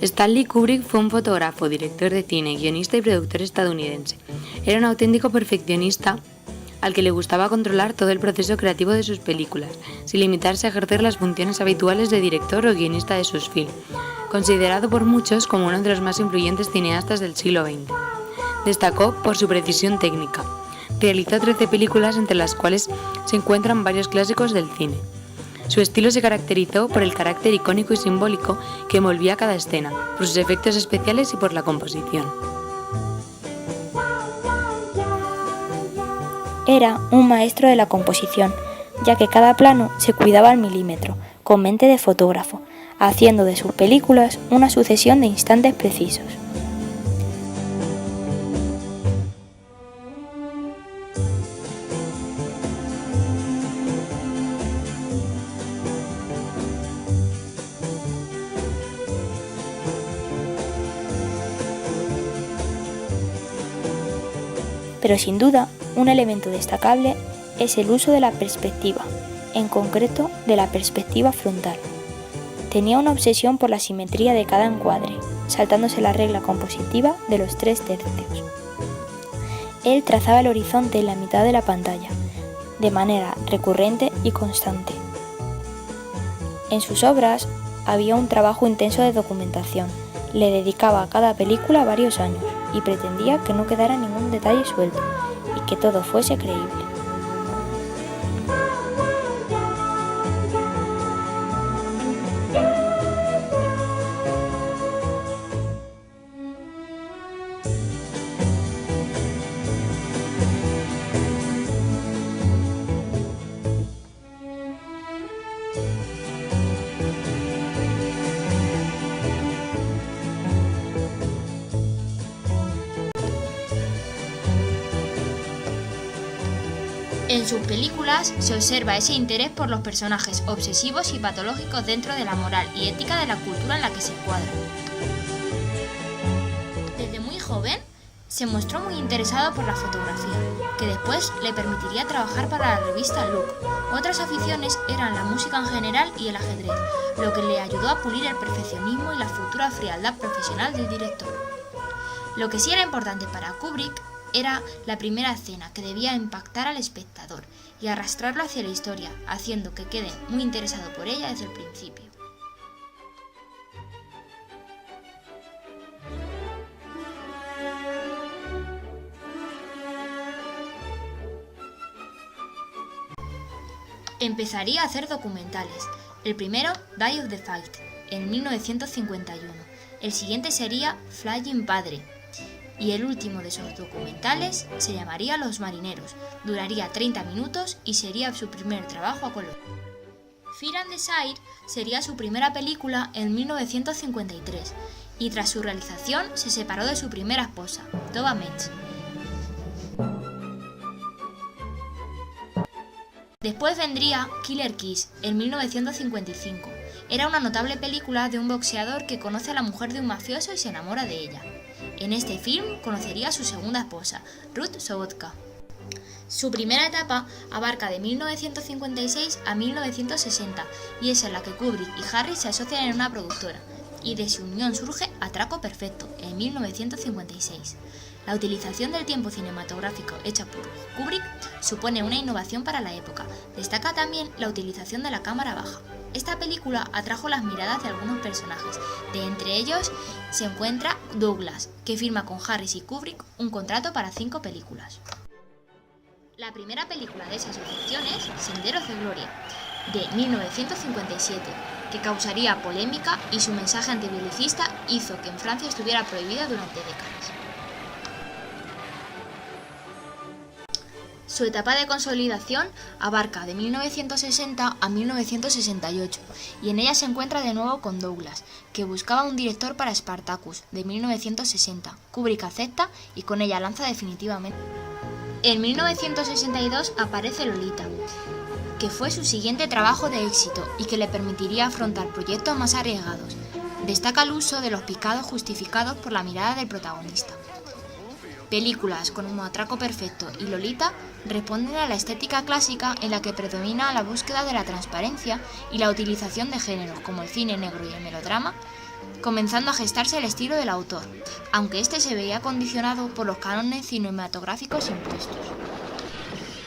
Stanley Kubrick fue un fotógrafo, director de cine, guionista y productor estadounidense. Era un auténtico perfeccionista al que le gustaba controlar todo el proceso creativo de sus películas, sin limitarse a ejercer las funciones habituales de director o guionista de sus films, considerado por muchos como uno de los más influyentes cineastas del siglo XX. Destacó por su precisión técnica. Realizó 13 películas, entre las cuales se encuentran varios clásicos del cine. Su estilo se caracterizó por el carácter icónico y simbólico que envolvía cada escena, por sus efectos especiales y por la composición. Era un maestro de la composición, ya que cada plano se cuidaba al milímetro, con mente de fotógrafo, haciendo de sus películas una sucesión de instantes precisos. Pero sin duda, un elemento destacable es el uso de la perspectiva, en concreto de la perspectiva frontal. Tenía una obsesión por la simetría de cada encuadre, saltándose la regla compositiva de los 3/3. Él trazaba el horizonte en la mitad de la pantalla, de manera recurrente y constante. En sus obras había un trabajo intenso de documentación. Le dedicaba a cada película varios años y pretendía que no quedara ningún detalle suelto y que todo fuese creíble. En sus películas se observa ese interés por los personajes obsesivos y patológicos dentro de la moral y ética de la cultura en la que se encuadran. Desde muy joven se mostró muy interesado por la fotografía, que después le permitiría trabajar para la revista Look. Otras aficiones eran la música en general y el ajedrez, lo que le ayudó a pulir el perfeccionismo y la futura frialdad profesional del director. Lo que sí era importante para Kubrick era la primera escena, que debía impactar al espectador y arrastrarlo hacia la historia, haciendo que quede muy interesado por ella desde el principio. Empezaría a hacer documentales. El primero, Die of the Fight, en 1951. El siguiente sería Flying Padre. Y el último de esos documentales se llamaría Los Marineros, duraría 30 minutos y sería su primer trabajo a color. Fear and Desire sería su primera película en 1953 y tras su realización se separó de su primera esposa, Tova Metz. Después vendría Killer Kiss en 1955. Era una notable película de un boxeador que conoce a la mujer de un mafioso y se enamora de ella. En este film conocería a su segunda esposa, Ruth Sobotka. Su primera etapa abarca de 1956 a 1960 y es en la que Kubrick y Harris se asocian en una productora, y de su unión surge Atraco Perfecto, en 1956. La utilización del tiempo cinematográfico hecha por Kubrick supone una innovación para la época. Destaca también la utilización de la cámara baja. Esta película atrajo las miradas de algunos personajes. De entre ellos se encuentra Douglas, que firma con Harris y Kubrick un contrato para 5 películas. La primera película de esa asociación es Senderos de Gloria, de 1957, que causaría polémica y su mensaje antibelicista hizo que en Francia estuviera prohibida durante décadas. Su etapa de consolidación abarca de 1960 a 1968 y en ella se encuentra de nuevo con Douglas, que buscaba un director para Spartacus, de 1960. Kubrick acepta y con ella lanza definitivamente. En 1962 aparece Lolita, que fue su siguiente trabajo de éxito y que le permitiría afrontar proyectos más arriesgados. Destaca el uso de los picados justificados por la mirada del protagonista. Películas como Atraco Perfecto y Lolita responden a la estética clásica en la que predomina la búsqueda de la transparencia y la utilización de géneros como el cine negro y el melodrama comenzando a gestarse el estilo del autor, aunque este se veía condicionado por los cánones cinematográficos impuestos.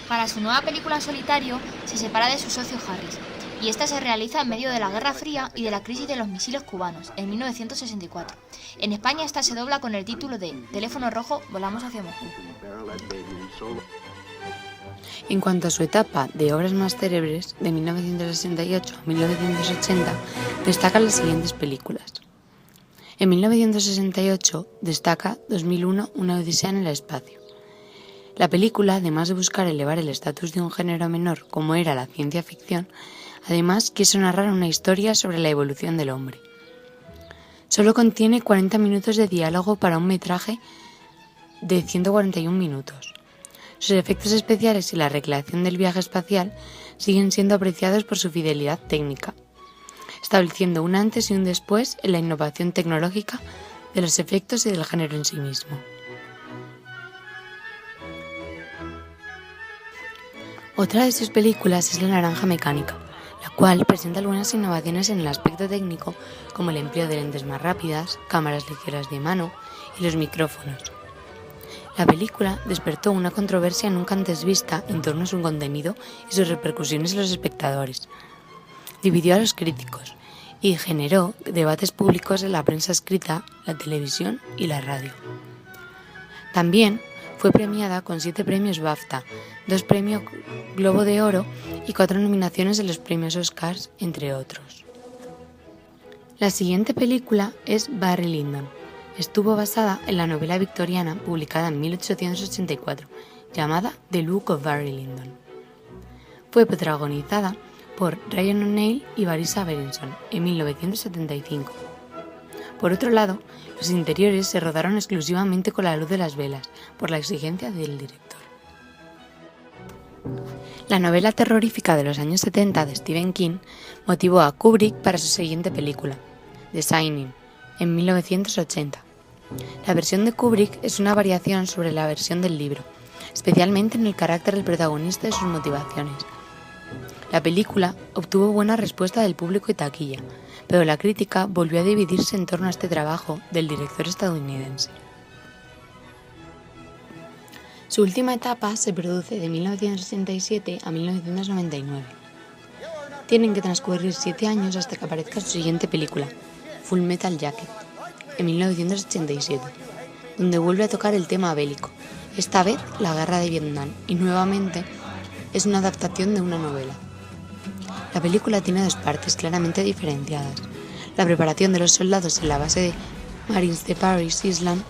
Para su nueva película en solitario, se separa de su socio Harris, y esta se realiza en medio de la Guerra Fría y de la crisis de los misiles cubanos, en 1964. En España esta se dobla con el título de Teléfono Rojo, volamos hacia Moscú. En cuanto a su etapa de obras más célebres, de 1968 a 1980, destacan las siguientes películas. En 1968 destaca 2001, Una odisea en el espacio. La película, además de buscar elevar el estatus de un género menor como era la ciencia ficción, además quiso narrar una historia sobre la evolución del hombre. Solo contiene 40 minutos de diálogo para un metraje de 141 minutos. Sus efectos especiales y la recreación del viaje espacial siguen siendo apreciados por su fidelidad técnica, estableciendo un antes y un después en la innovación tecnológica de los efectos y del género en sí mismo. Otra de sus películas es La naranja mecánica, la cual presenta algunas innovaciones en el aspecto técnico, como el empleo de lentes más rápidas, cámaras ligeras de mano y los micrófonos. La película despertó una controversia nunca antes vista en torno a su contenido y sus repercusiones en los espectadores. Dividió a los críticos y generó debates públicos en la prensa escrita, la televisión y la radio. También fue premiada con 7 premios BAFTA, 2 premios Globo de Oro y 4 nominaciones en los premios Oscars, entre otros. La siguiente película es Barry Lyndon. Estuvo basada en la novela victoriana publicada en 1884, llamada The Book of Barry Lyndon. Fue protagonizada por Ryan O'Neal y Barissa Berenson en 1975. Por otro lado, los interiores se rodaron exclusivamente con la luz de las velas, por la exigencia del director. La novela terrorífica de los años 70 de Stephen King motivó a Kubrick para su siguiente película, The Shining, en 1980. La versión de Kubrick es una variación sobre la versión del libro, especialmente en el carácter del protagonista y sus motivaciones. La película obtuvo buena respuesta del público y taquilla, pero la crítica volvió a dividirse en torno a este trabajo del director estadounidense. Su última etapa se produce de 1967 a 1999. Tienen que transcurrir 7 años hasta que aparezca su siguiente película, Full Metal Jacket, en 1987, donde vuelve a tocar el tema bélico, esta vez la guerra de Vietnam, y nuevamente es una adaptación de una novela. La película tiene 2 partes claramente diferenciadas: la preparación de los soldados en la base de Marines de Paris Island,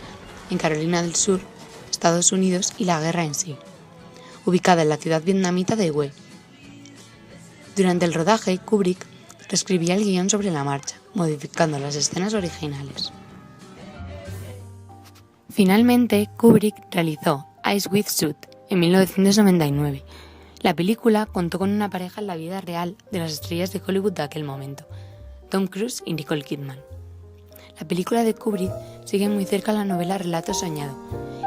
en Carolina del Sur, Estados Unidos, y la guerra en sí, ubicada en la ciudad vietnamita de Hue. Durante el rodaje, Kubrick reescribía el guión sobre la marcha, modificando las escenas originales. Finalmente, Kubrick realizó Eyes Wide Shut en 1999. La película contó con una pareja en la vida real de las estrellas de Hollywood de aquel momento, Tom Cruise y Nicole Kidman. La película de Kubrick sigue muy cerca a la novela Relato Soñado,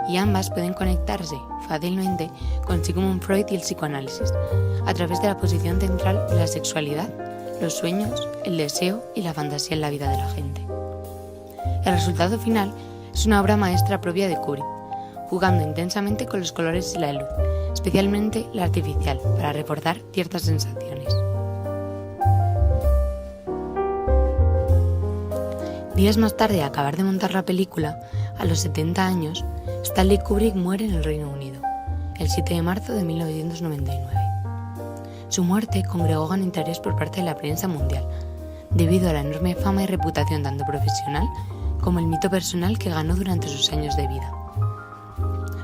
y ambas pueden conectarse fácilmente con Sigmund Freud y el psicoanálisis, a través de la posición central de la sexualidad, los sueños, el deseo y la fantasía en la vida de la gente. El resultado final es una obra maestra propia de Kubrick, jugando intensamente con los colores y la luz, especialmente la artificial, para reforzar ciertas sensaciones. Días más tarde de acabar de montar la película, a los 70 años, Stanley Kubrick muere en el Reino Unido, el 7 de marzo de 1999. Su muerte congregó gran interés por parte de la prensa mundial, debido a la enorme fama y reputación tanto profesional como el mito personal que ganó durante sus años de vida.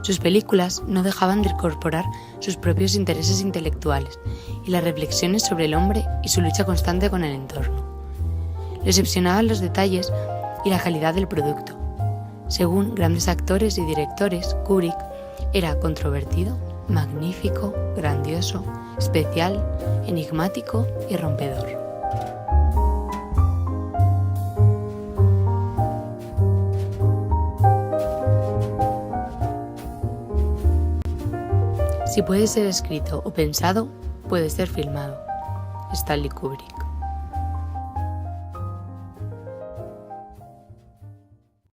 Sus películas no dejaban de incorporar sus propios intereses intelectuales y las reflexiones sobre el hombre y su lucha constante con el entorno. Le obsesionaban los detalles y la calidad del producto. Según grandes actores y directores, Kubrick era controvertido, magnífico, grandioso, especial, enigmático y rompedor. Si puede ser escrito o pensado, puede ser filmado. Stanley Kubrick.